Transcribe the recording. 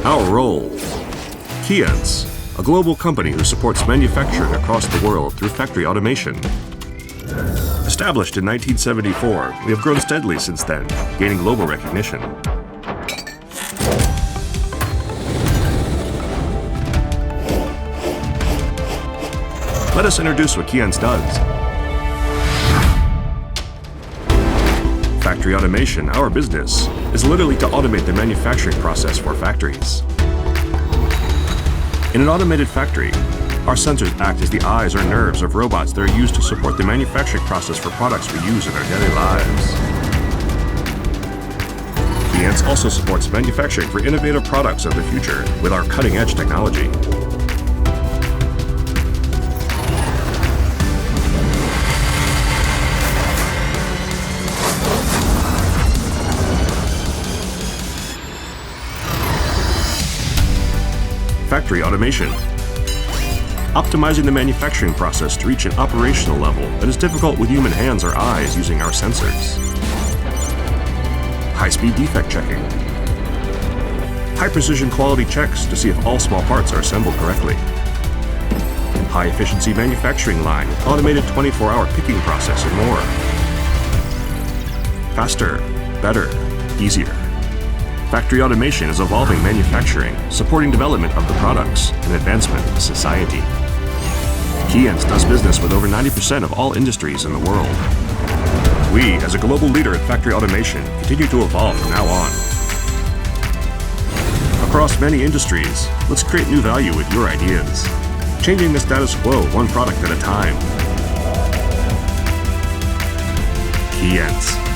Our role. KEYENCE, a global company who supports manufacturing across the world through factory automation. Established in 1974, we have grown steadily since then, gaining global recognition. Let us introduce what KEYENCE does. Factory automation, our business, is literally to automate the manufacturing process for factories. In an automated factory, our sensors act as the eyes or nerves of robots that are used to support the manufacturing process for products we use in our daily lives. KEYENCE also supports manufacturing for innovative products of the future with our cutting-edge technology. Factory automation. Optimizing the manufacturing process to reach an operational level that is difficult with human hands or eyes using our sensors. High-speed defect checking. High-precision quality checks to see if all small parts are assembled correctly. High-efficiency manufacturing line with automated 24-hour picking process and more. Faster, better, easier. Factory automation is evolving manufacturing, supporting development of the products and advancement of society. KEYENCE does business with over 90% of all industries in the world. We, as a global leader in factory automation, continue to evolve from now on. Across many industries, let's create new value with your ideas, changing the status quo one product at a time. KEYENCE.